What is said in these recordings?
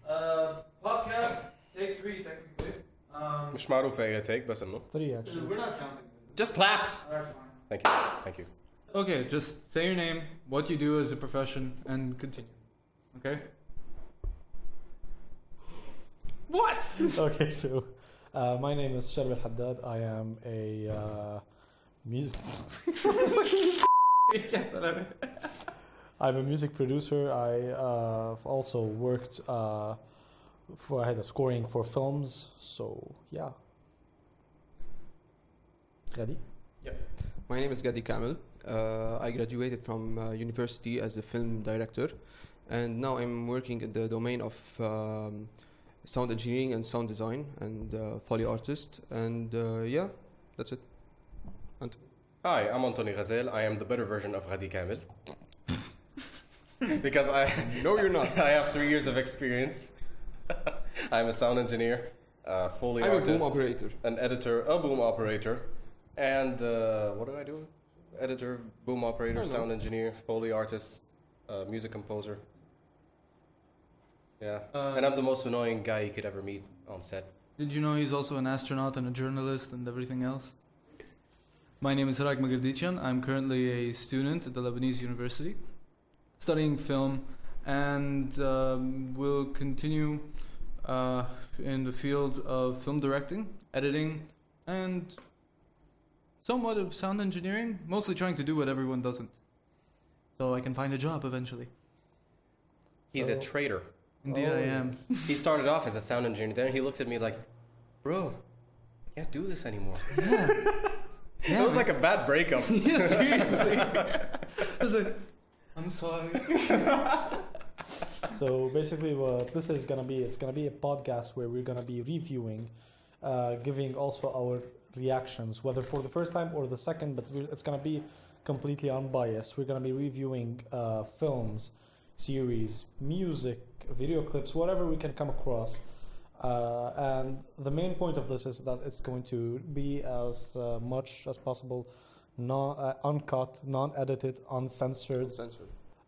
Podcast take 3 technically. مش معروف أي take بس إنه. 3 actually. We're not counting. Just clap. Alright, fine. Thank you. Thank you. Okay, just say your name, what you do as a profession, and continue. Okay? What? Okay, so my name is Charbel Haddad. I am a I'm a music producer. I also worked for I had a scoring for films. So yeah. Geddy? Yeah. My name is geddykamil. I graduated from university as a film director, and now I'm working in the domain of sound engineering and sound design and Foley artist. And yeah, that's it. Hi, I'm Anthony Ghazel. I am the better version of geddykamil. Because No, you're not. I have 3 years of experience. I'm a sound engineer, Foley I'm artist, a boom operator. an editor, a boom operator, and what do I do? Editor, boom operator, sound engineer, Foley artist, music composer. Yeah, and I'm the most annoying guy you could ever meet on set. Did you know he's also an astronaut and a journalist and everything else? My name is Hrag. I'm currently a student at the Lebanese University, studying film, and will continue in the field of film directing, editing, and somewhat of sound engineering, mostly trying to do what everyone doesn't. So I can find a job eventually. He's a traitor. Indeed, I am. He started off as a sound engineer, then he looks at me like, bro, I can't do this anymore. Yeah. It was like a bad breakup. Yeah, seriously. I was like, I'm sorry. So basically what this is going to be, it's going to be a podcast where we're going to be reviewing, giving also our reactions, whether for the first time or the second, but it's going to be completely unbiased. We're going to be reviewing films, series, music, video clips, whatever we can come across. And the main point of this is that it's going to be as much as possible uncut, non-edited, uncensored.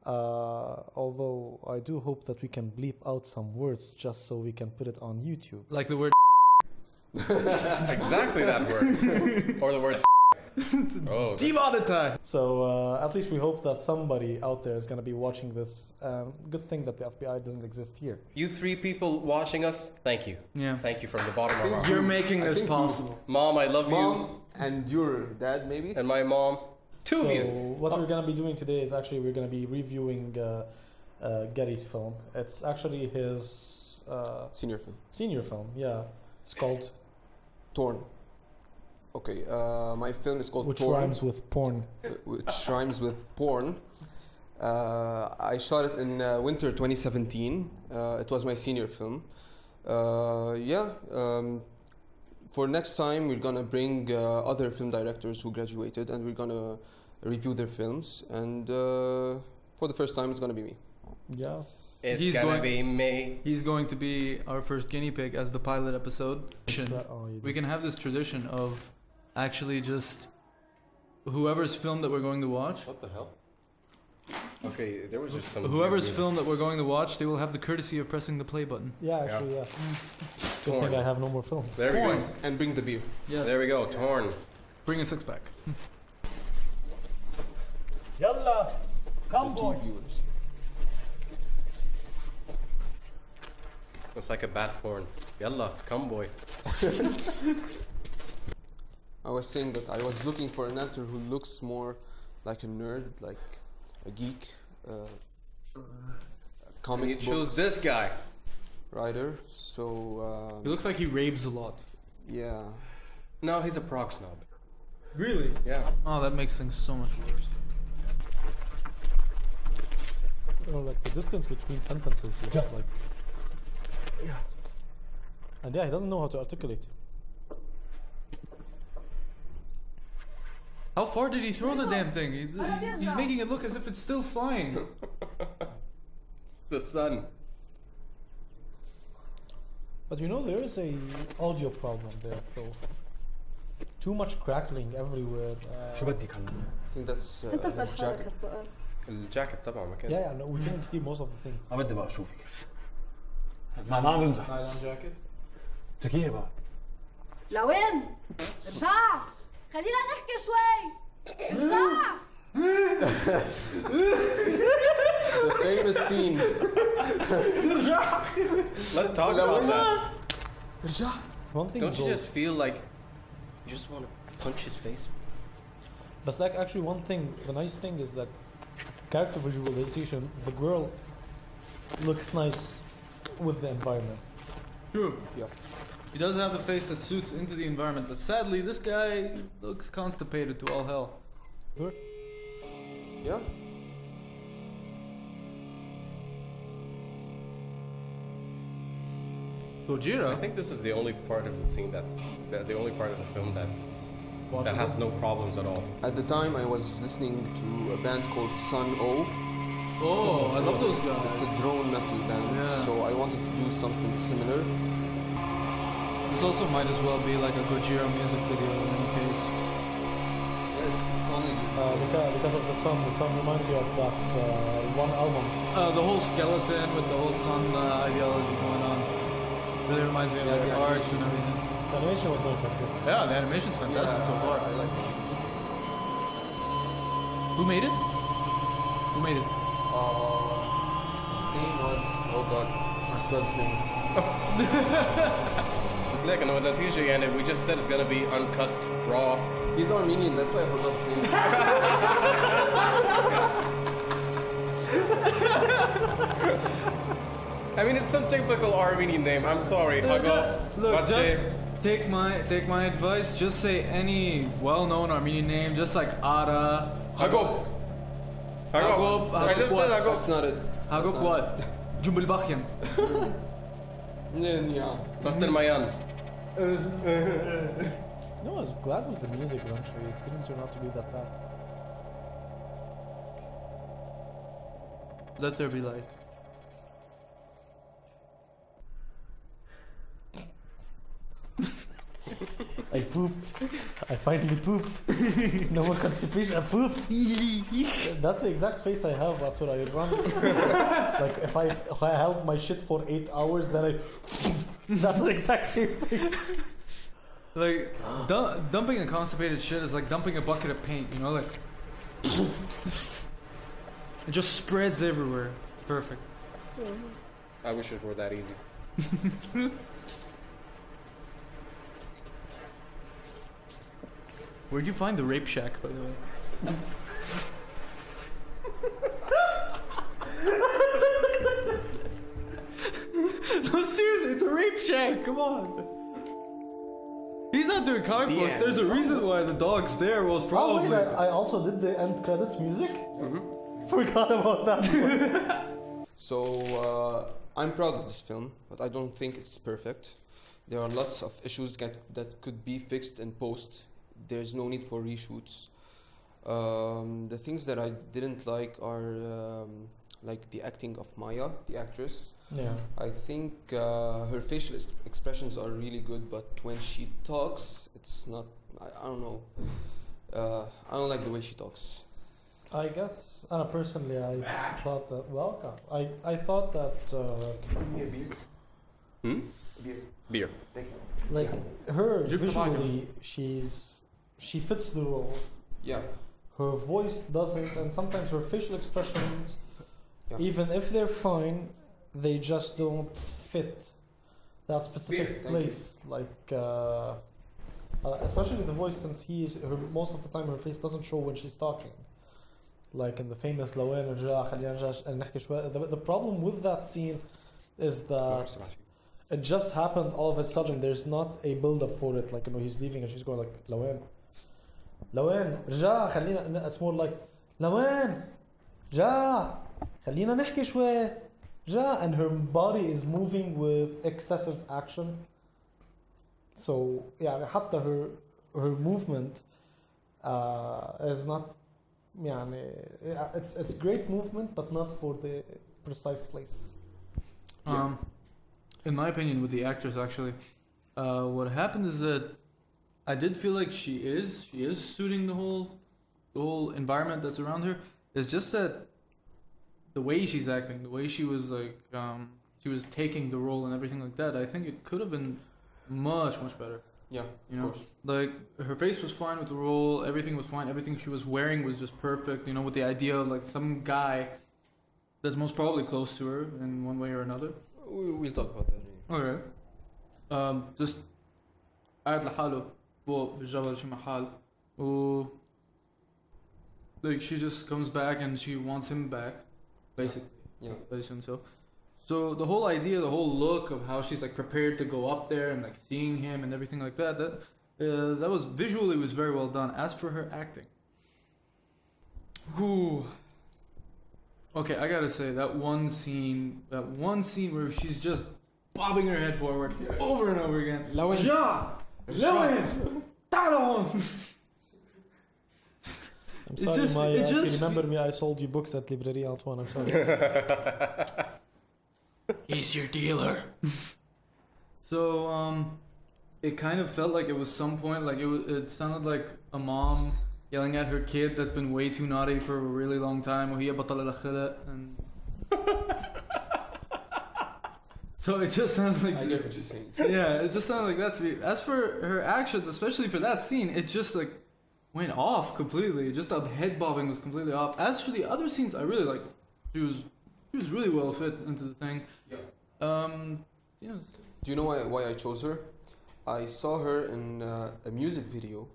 Although I do hope that we can bleep out some words just so we can put it on YouTube. Like the word. Exactly that word. Or the word. Oh, Demonetized. So at least we hope that somebody out there is going to be watching this. Good thing that the FBI doesn't exist here. you 3 people watching us, thank you. Yeah. Thank you from the bottom of our heart. You're making I this think possible. Mom, I love Mom you. and your dad, maybe? And my mom. 2 of So you. what we're going to be doing today is actually we're going to be reviewing Geddy's film. It's actually his Senior film. yeah. It's called Torn. Okay, my film is called which Torn. rhymes with porn. Which rhymes with porn. I shot it in winter 2017. It was my senior film. For next time, we're gonna bring other film directors who graduated, and we're gonna review their films. And for the first time, it's gonna be me. Yeah. It's He's gonna going- be me. He's going to be our first guinea pig as the pilot episode. We can have this tradition of actually just whoever's film that we're going to watch, What the hell? Okay, there was just some. whoever's film that we're going to watch, they will have the courtesy of pressing the play button. Yeah, actually, yeah. Good Torn. thing I have no more films. There we go. And bring the beer. Yes. There we go. Torn. Bring a 6-pack. Yalla, come The 2 boy. viewers. It's like a bat porn. Yalla, come boy. I was saying that I was looking for an actor who looks more like a nerd, like a geek, comic You choose books this guy. writer. So He looks like he raves a lot. yeah, No, he's a prog snob. Really? Yeah. Oh, that makes things so much worse. Like the distance between sentences is like. And yeah, he doesn't know how to articulate. How far did he throw the damn thing? He's making it look as if it's still flying. It's the sun. But you know, there is a audio problem there, though. Too much crackling everywhere. شو بدك هلا؟ I think that's انت اسال his حالك jacket. هالسؤال. الجاكيت طبعا ما كان. Yeah, no, we can't hear most of the things. ما بدي بقى اشوفك. ما بمزح Nylon jacket. تكيه بقى لوين؟ ارجع خلينا نحكي شوي ارجع The famous scene. Let's talk about that. One thing Don't you though, just feel like you just want to punch his face? but like actually one thing, the nice thing is that character visualization, the girl looks nice with the environment. True. Yep. He does have the face that suits into the environment, but sadly, this guy looks constipated to all hell. Yeah. Gojira. I think this is the only part of the scene that's the only part of the film that has no problems at all. At the time, I was listening to a band called Sun O. Oh, I love those guys. It's a drone metal band, Yeah. so I wanted to do something similar. This also might as well be like a Gojira music video in any case. Yeah, it's only Because of the sun reminds you of that one album. The whole skeleton with the whole sun ideology going on really reminds me of Yeah, their the arts and everything. The animation was nice actually. Yeah, the animation's fantastic so far. I like it. Who made it? Who made it? His name was, oh god, I forgot his name. Like, and the TJ and we just said it's gonna be uncut, raw. He's Armenian, that's why I forgot his name. I mean, it's some typical Armenian name. I'm sorry. Look, just take my advice. Just say any well-known Armenian name, just like Ara. Hagop. Hagop. I just said Hagop. That's not it. Hagop what? Jumbel Bakhyan. Yeah. Pastor Mayan. No, I was glad with the music eventually. It didn't turn out to be that bad. Let there be light. I pooped. I finally pooped. No more constipation. I pooped. That's the exact face I have after I run. Like if I held my shit for 8 hours, then I. That's the exact same face. Like dumping a constipated shit is like dumping a bucket of paint. You know, like it just spreads everywhere. Perfect. I wish it were that easy. Where'd you find the rape shack, by the way? No, seriously, it's a rape shack. Come on. He's not doing comic books. end. There's a reason why the dog's there. Was Oh probably. wait, I also did the end credits music. Forgot about that. So, I'm proud of this film, but I don't think it's perfect. There are lots of issues that could be fixed in post. There's no need for reshoots. The things that I didn't like are like the acting of Maya, the actress. Yeah. I think her facial expressions are really good, but when she talks, it's not. I don't know. I don't like the way she talks. I guess, personally, I thought that. Welcome. I thought that. Beer. Like her Jip visually, she fits the role. Yeah. Her voice doesn't, and sometimes her facial expressions, Yeah. even if they're fine, they just don't fit that specific Thank you. place. Like, especially the voice, since most of the time her face doesn't show when she's talking. Like in the famous لوين رجع خلينا نرجع نحكي شوي. The problem with that scene is that it just happened all of a sudden. There's not a build up for it. Like, he's leaving and she's going like لوين رجع خلينا. It's more like لوين رجع خلينا نحكي شوي رجع, and her body is moving with excessive action. So يعني حتى her movement is not يعني it's great movement but not for the precise place. In my opinion, with the actress, actually, what happened is that I did feel like she is suiting the whole environment that's around her. It's just that the way she's acting, the way she was like she was taking the role and everything like that, I think it could have been much better. Yeah, You of know, course. like her face was fine with the role, everything was fine, everything she was wearing was just perfect. You know, with the idea of like some guy that's most probably close to her in one way or another. We'll talk about that. Okay. Just قاعد لحاله فوق بالجبل شي محل و like she just comes back and she wants him back, basically. Yeah. I assume so. So the whole idea, the whole look of how she's like prepared to go up there and like seeing him and everything like that, that was visually was very well done. As for her acting, whew. Okay, I gotta say that one scene where she's just bobbing her head forward over and over again. لوين؟ Ja! لوين! تعالوا! I'm It sorry, just- Maya. it If you just- remember me, I sold you books at Librairie Antoine. I'm sorry. He's your dealer. So it kind of felt like it was some point like it sounded like a mom yelling at her kid that's been way too naughty for a really long time. وهي بطلة الخلق and so it just sounded like I get what you're saying. yeah, it just sounded like that to me. As for her actions, especially for that scene, it just like went off completely. Just the head bobbing was completely off. As for the other scenes, I really liked them. She was really well fit into the thing. Yeah. Yeah. Do you know why I chose her? I saw her in a music video.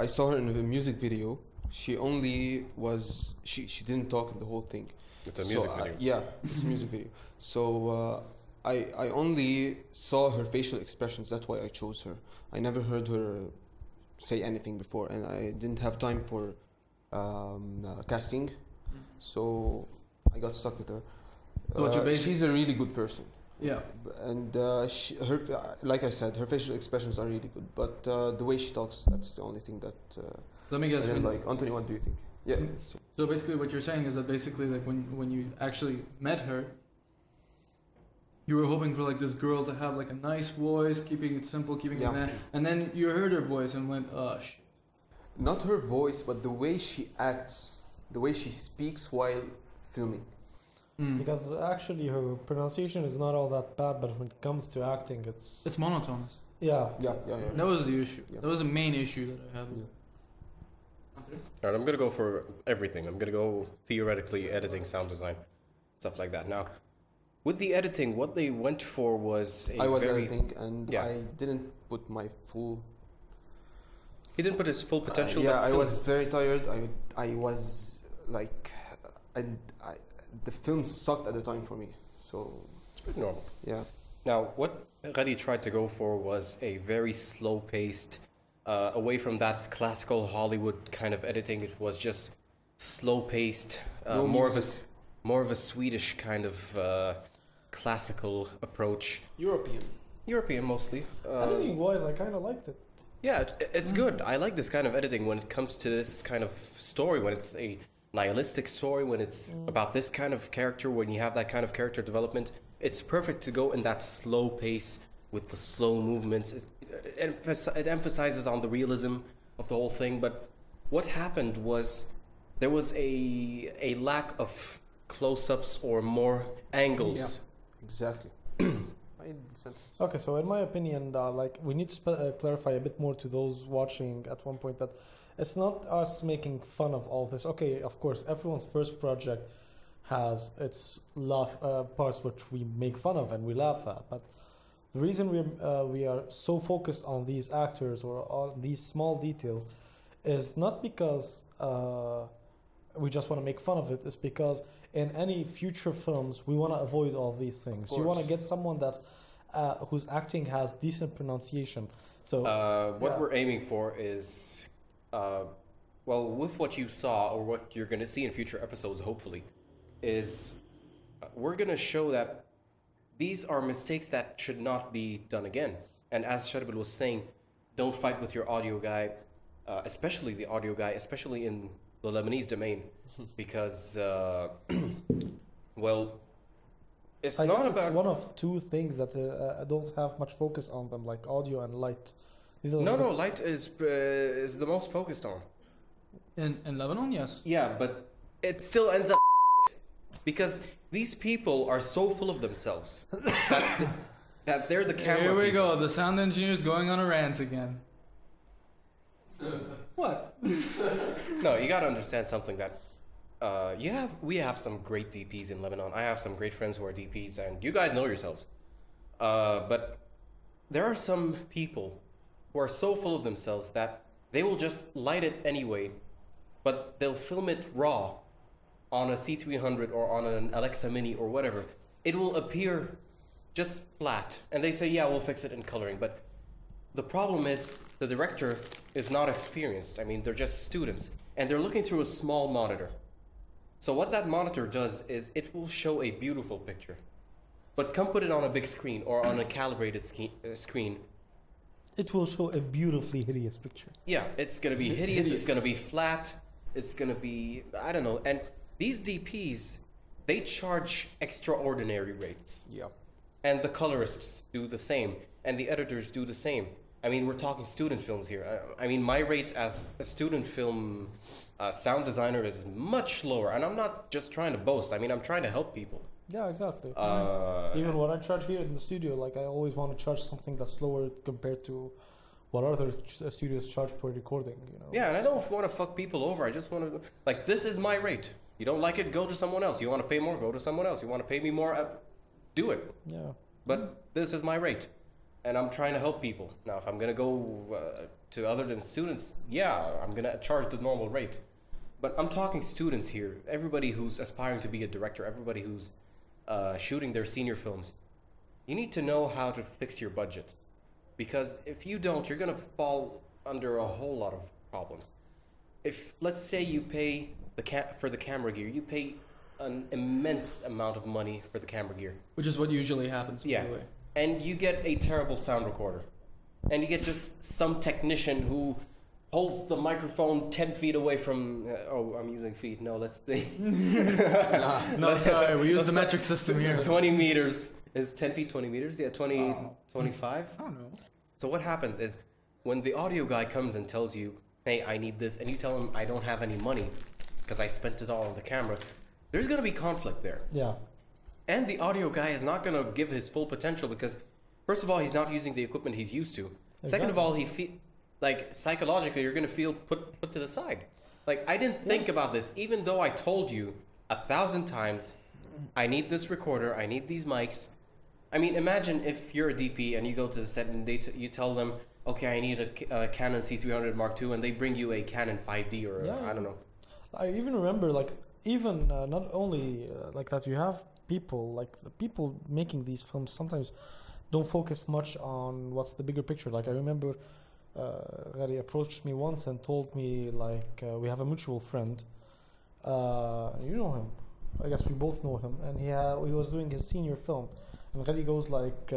I saw her in a music video. She only was she didn't talk in the whole thing. It's a music video. Yeah, it's a music video. So I only saw her facial expressions. That's why I chose her. I never heard her say anything before, and I didn't have time for casting. So I got stuck with her. So what you're She's a really good person. Yeah. And her, like I said, her facial expressions are really good. But the way she talks, that's the only thing that Let me I guess. didn't like. Anthony, what do you think? Yeah. So basically, what you're saying is that basically, like when you actually met her, you were hoping for like this girl to have like a nice voice, keeping it simple, keeping Yeah. it that, and then you heard her voice and went, oh shit. Not her voice, but the way she acts, the way she speaks while filming. Because actually her pronunciation is not all that bad, but when it comes to acting, It's monotonous. yeah. Yeah. That was the issue. Yeah. That was the main issue that I had. Yeah. All right, I'm gonna go for everything. I'm gonna go theoretically editing, sound design, stuff like that. Now, with the editing, what they went for was I was very. editing, and Yeah. I didn't put my full. He didn't put his full potential. yeah, but I still- was very tired. I was like, the film sucked at the time for me. So It's pretty normal. yeah. Now, what Geddy tried to go for was a very slow-paced, away from that classical Hollywood kind of editing. It was just slow-paced, No more music. of a Swedish kind of classical approach. European mostly. Editing wise, I kind of liked it. Yeah, it's good. I like this kind of editing when it comes to this kind of story, when it's a nihilistic story, when it's about this kind of character, when you have that kind of character development. It's perfect to go in that slow pace with the slow movements. It emphasizes on the realism of the whole thing. But what happened was there was a lack of close-ups or more angles. Yeah. Exactly. Okay, so in my opinion, like we need to clarify a bit more to those watching at one point that it's not us making fun of all this. Okay, of course, everyone's first project has its parts which we make fun of and we laugh at. But the reason we are so focused on these actors or on these small details is not because we just want to make fun of it. It's because in any future films, we want to avoid all these things. You want to get someone that's whose acting has decent pronunciation. So What yeah. we're aiming for is, well, with what you saw or what you're going to see in future episodes, hopefully, is we're going to show that these are mistakes that should not be done again. And as Charbel was saying, don't fight with your audio guy, especially the audio guy, especially in the Lebanese domain, because, well, it's I not guess about... it's one of two things that don't have much focus on them, like audio and light. These are No, the- light is the most focused on. In Lebanon, yes. Yeah, but it still ends up. because these people are so full of themselves that they're the camera. Here we people. go. The sound engineer's going on a rant again. What? No, you gotta understand something that we have some great DPs in Lebanon. I have some great friends who are DPs, and you guys know yourselves. But there are some people who are so full of themselves that they will just light it anyway, but they'll film it raw on a C300 or on an Alexa Mini or whatever. It will appear just flat, and they say, yeah, we'll fix it in coloring. But the problem is the director is not experienced. I mean, they're just students, and they're looking through a small monitor. So what that monitor does is it will show a beautiful picture, but come put it on a big screen or on a calibrated screen. It will show a beautifully hideous picture. Yeah, it's gonna be hideous. It's gonna be flat. It's gonna be, I don't know. And these DPs, they charge extraordinary rates. Yeah. And the colorists do the same, and the editors do the same. I mean, we're talking student films here. I mean, my rate as a student film sound designer is much lower, and I'm not just trying to boast. I mean, I'm trying to help people. Yeah, exactly. Even what I charge here in the studio, like I always want to charge something that's lower compared to what other studios charge per recording, you know. Yeah, and I don't want to fuck people over. I just want to, like, this is my rate. You don't like it, go to someone else. You want to pay more, go to someone else. You want to pay me more, do it. Yeah. But this is my rate, and I'm trying to help people. Now, if I'm gonna go to other than students, yeah, I'm gonna charge the normal rate. But I'm talking students here. Everybody who's aspiring to be a director, everybody who's shooting their senior films, you need to know how to fix your budget, because if you don't, you're gonna fall under a whole lot of problems. If, let's say, you pay for the camera gear, you pay an immense amount of money for the camera gear. Which is what usually happens, by Yeah. the way. And you get a terrible sound recorder. And you get just some technician who holds the microphone 10 feet away from... oh, I'm using feet. No, let's see. No, sorry, we use the metric system here. 20 meters. Is 10 feet 20 meters? Yeah, 25? I don't know. So what happens is when the audio guy comes and tells you, hey, I need this, and you tell him I don't have any money because I spent it all on the camera, there's going to be conflict there. Yeah. And the audio guy is not going to give his full potential because, first of all, he's not using the equipment he's used to. Second of all, like, psychologically, you're going to feel put to the side. Like, I didn't think about this, even though I told you 1,000 times, I need this recorder, I need these mics. I mean, imagine if you're a DP and you go to the set and you tell them, okay, I need a Canon C300 Mark II, and they bring you a Canon 5D or I don't know. I even remember, like, even not only like that, you have people, like the people making these films sometimes don't focus much on what's the bigger picture. Like, I remember Geddy approached me once and told me, like, we have a mutual friend. You know him. I guess we both know him. And he was doing his senior film. And Geddy goes like,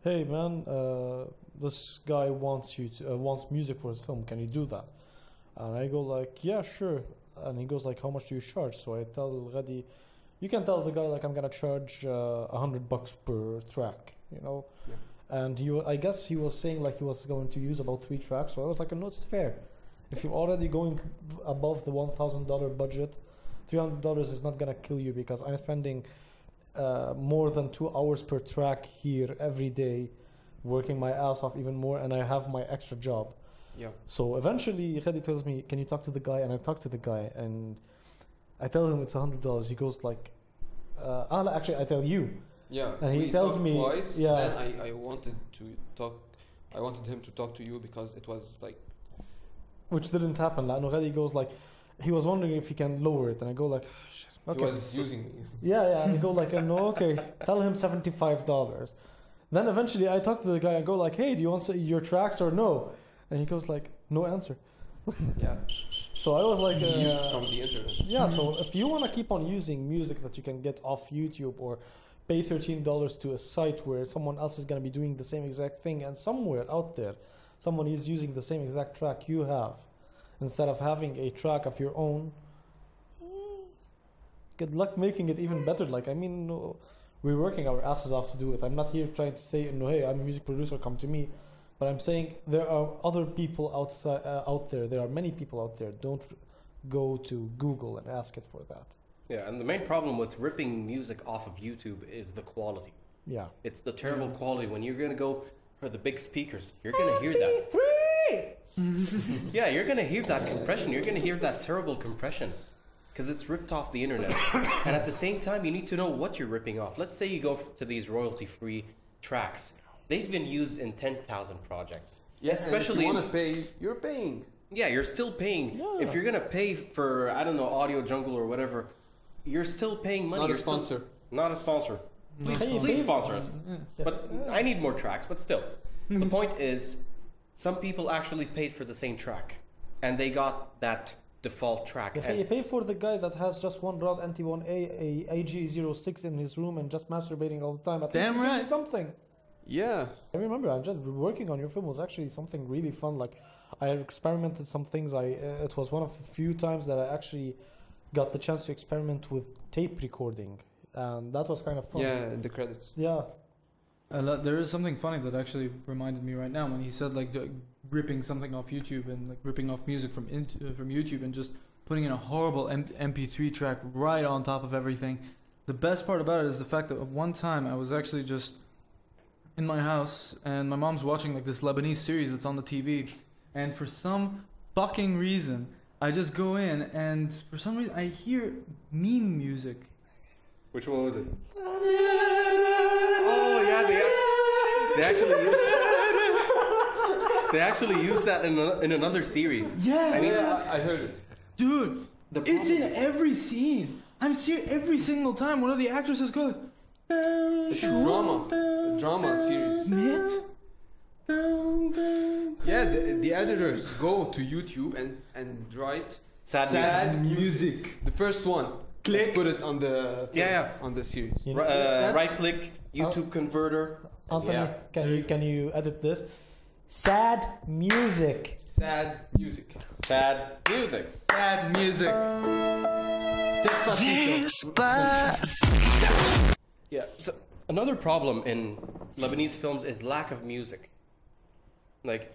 hey man, this guy wants music for his film. Can you do that? And I go like, yeah, sure. And he goes like, how much do you charge? So I tell Geddy, you can tell the guy like I'm gonna charge $100 per track, you know. Yeah. And I guess he was saying like he was going to use about 3 tracks. So I was like, no, it's fair. If you're already going above the $1,000 budget, $300 is not gonna kill you, because I'm spending more than 2 hours per track here every day, working my ass off even more, and I have my extra job. Yeah. So eventually, Geddy tells me, "Can you talk to the guy?" And I talk to the guy, and I tell him it's $100. He goes like, "Actually, I tell you." Yeah. And he we tells talked me, twice. yeah. Then I wanted to talk. I wanted him to talk to you because it was like. Which didn't happen. Like, Geddy goes like, he was wondering if he can lower it, and I go like, shit, okay. He was using me. Yeah, and I go like, no, okay, tell him $75. Then eventually I talk to the guy and go like, hey, do you want your tracks or no? And he goes like, no answer. Yeah. So I was like, Used from the internet. yeah, so if you want to keep on using music that you can get off YouTube, or pay $13 to a site where someone else is going to be doing the same exact thing, and somewhere out there someone is using the same exact track you have, instead of having a track of your own, good luck making it even better. Like, I mean, we're working our asses off to do it. I'm not here trying to say, no, hey, I'm a music producer, come to me. But I'm saying there are other people out there. There are many people out there. Don't go to Google and ask it for that. Yeah, and the main problem with ripping music off of YouTube is the quality. Yeah. It's the terrible quality. When you're gonna go for the big speakers, you're gonna hear that. Yeah, you're gonna hear that compression. You're gonna hear that terrible compression. Because it's ripped off the internet. And at the same time, you need to know what you're ripping off. Let's say you go to these royalty-free tracks. They've been used in 10,000 projects. Yes, especially and if you want to pay, you're paying. Yeah, you're still paying. Yeah. If you're gonna pay for, I don't know, Audio Jungle or whatever, you're still paying money. Not a You're still- sponsor. not a sponsor. Please, Hey, please hey. sponsor us. But I need more tracks. But still, the point is, some people actually paid for the same track, and they got that default track. If you pay for the guy that has just one Rod NT1A, a AG06 in his room and just masturbating all the time, at Damn least give me right. something. Yeah. I remember, Amjad, working on your film was actually something really fun. Like, I experimented some things. It was one of the few times that I actually got the chance to experiment with tape recording, and that was kind of fun. Yeah, in the credits. Yeah. There is something funny that actually reminded me right now when he said like ripping something off YouTube and like ripping off music from YouTube and just putting in a horrible MP3 track right on top of everything. The best part about it is the fact that at one time I was actually just in my house and my mom's watching like this Lebanese series that's on the TV, and for some fucking reason I just go in and for some reason I hear meme music. Which one was it? Oh yeah, they actually used that in another series. Yeah, I mean, I heard it. dude, The it's in problem- every scene. I'm serious. Every single time one of the actresses goes, It's drama series. Knit? Yeah, the editors go to YouTube and write sad music. the first one. Let's put it on the Yeah. on the series. You know, Right click, YouTube converter. Anthony, Yeah. can you edit this? Sad music. Sad music. Sad music. Sad music. Yeah. So another problem in Lebanese films is lack of music. Like,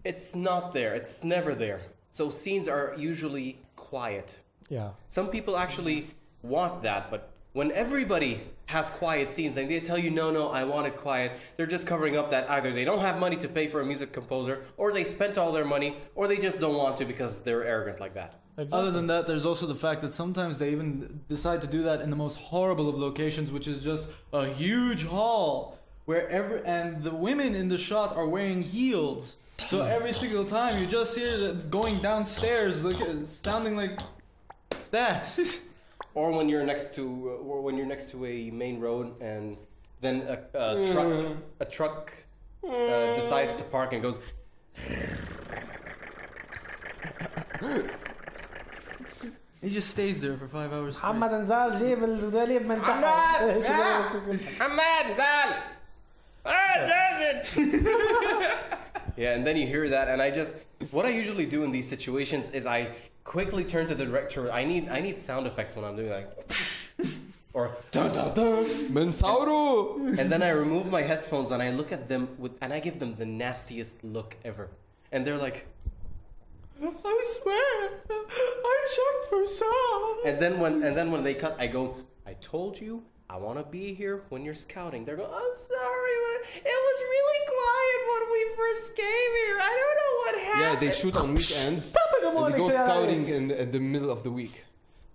it's not there. It's never there. So scenes are usually quiet. Yeah. Some people actually want that, but when everybody has quiet scenes and they tell you, no, I want it quiet, they're just covering up that either they don't have money to pay for a music composer, or they spent all their money, or they just don't want to because they're arrogant like that. Exactly. Other than that, there's also the fact that sometimes they even decide to do that in the most horrible of locations, which is just a huge hall where and the women in the shot are wearing heels. So every single time you just hear that going downstairs, like sounding like that. Or when you're next to a main road and then a truck decides to park and goes. He just stays there for 5 hours. straight. محمد انزال جيب الدليب من تحت. Ahmad Zal! Yeah, and then you hear that, and what I usually do in these situations is I quickly turn to the director. I need sound effects when I'm doing like, or dun dun dun. من ثوره. And then I remove my headphones and I look at them and I give them the nastiest look ever, and they're like, I swear, I checked for sound. And then when they cut, I go, I told you I want to be here when you're scouting. They're going, I'm sorry, but it was really quiet when we first came here. I don't know what happened. Yeah, they shoot on weekends. Stop it, And they go Monica. scouting in the middle of the week.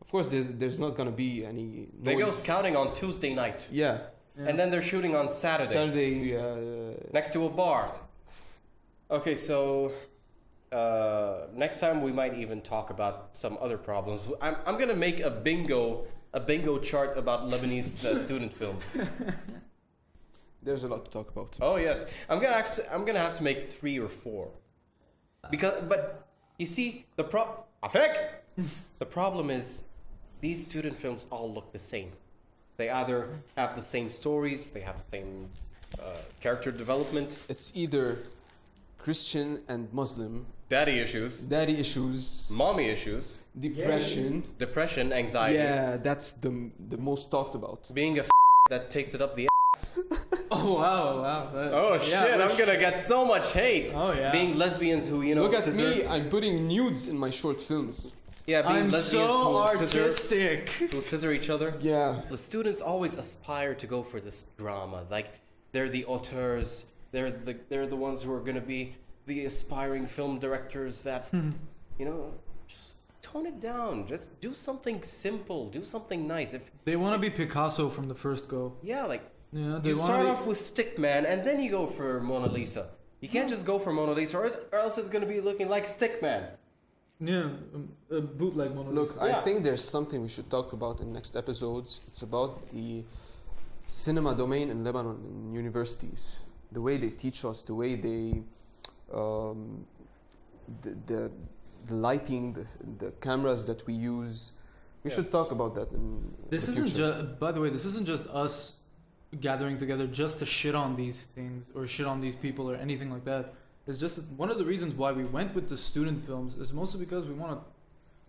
Of course, there's not gonna be any noise. They go scouting on Tuesday night, Yeah. and then they're shooting on Saturday Saturday. next to a bar. Okay, so next time we might even talk about some other problems. I'm gonna make a bingo chart about Lebanese student films. There's a lot to talk about. Oh yes, I'm gonna have to make 3 or 4, but you see the problem is these student films all look the same. They either have the same stories, they have the same character development, It's either Christian and Muslim, daddy issues, daddy issues, mommy issues, depression, anxiety, Yeah, that's the most talked about. being a that takes it up the Oh wow. Oh shit, I'm gonna get so much hate. Oh, yeah. Being lesbians who, Look at deserve- me, I'm putting nudes in my short films. Yeah, being I'm lesbians so who scissor, artistic. who scissor each other. Yeah. The students always aspire to go for this drama. Like they're the auteurs. They're the ones who are gonna be the aspiring film directors that you know. Just tone it down. Just do something simple. Do something nice. If They want to be Picasso from the first go. yeah, like Yeah, they you want start to off with Stickman and then you go for Mona Lisa. You can't just go for Mona Lisa, or else it's gonna be looking like Stickman. Yeah, a bootleg Mona Lisa. Look, Yeah. I think there's something we should talk about in next episodes. It's about the cinema domain in Lebanon in universities. The way they teach us, the way they, the lighting, the cameras that we use. We Yeah. should talk about that in This the isn't future. just. By the way, this isn't just us gathering together just to shit on these things or shit on these people or anything like that. It's just one of the reasons why we went with the student films is mostly because we want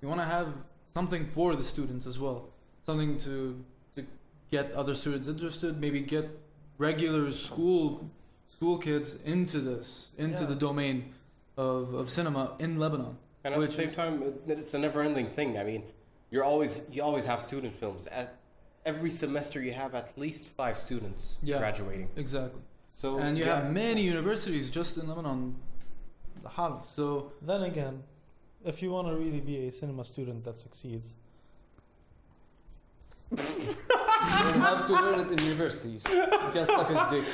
to have something for the students as well, something to get other students interested, maybe get regular school kids into the domain of cinema in Lebanon. And at the same time, it's a never-ending thing. I mean, you always have student films. Every semester, you have at least 5 students graduating. Exactly. So And you have many universities just in Lebanon. So Then again, if you want to really be a cinema student that succeeds, You have to learn it in universities. You can suck his dick.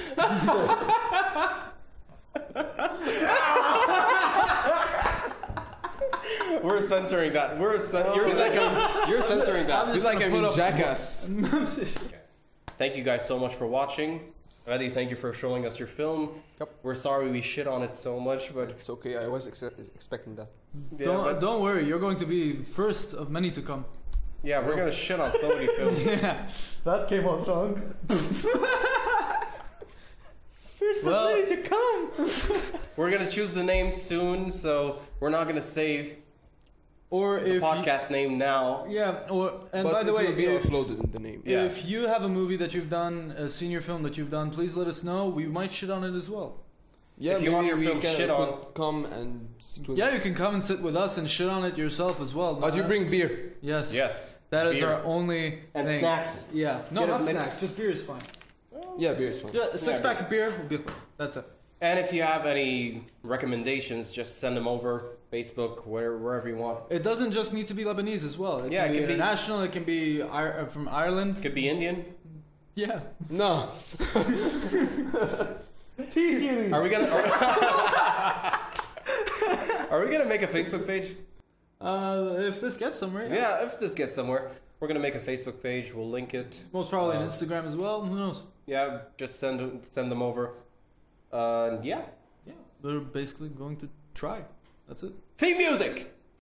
We're censoring that. You're censoring that. He's like a jackass. Thank you guys so much for watching. Geddy, thank you for showing us your film. Yep. We're sorry we shit on it so much, but It's okay. I was expecting that. don't worry, you're going to be first of many to come. yeah, we're gonna shit on so many films. Yeah. that came out wrong. First Well- of many to come. We're gonna choose the name soon, so we're not gonna say Or the if podcast name now. and But by the it way, will be if, uploaded in the name. Yeah. if you have a movie that you've done, a senior film that you've done, please let us know. We might shit on it as well. Yeah, If you want your we film can shit could on- come and sit with Yeah, us. you can come and sit with us and shit on it yourself as well. But you bring beer. Yes. Yes. That is Beer. our only And thing. snacks. Yeah. No, Get not as many- snacks. Just beer is fine. Yeah, beer is fine. Yeah, a six Yeah, pack of beer will be fine. That's it. And if you have any recommendations, just send them over Facebook, wherever you want. It doesn't just need to be Lebanese as well. It Yeah, can it be can be- international. It can be from Ireland. Could be Indian. Yeah. No. T-series. Are we gonna? Are we gonna make a Facebook page? If this gets somewhere. Yeah, if this gets somewhere, we're gonna make a Facebook page. We'll link it. Most probably on Instagram as well. Who knows? Yeah, just send them over. Yeah. Yeah. We're basically going to try. That's it. Team music.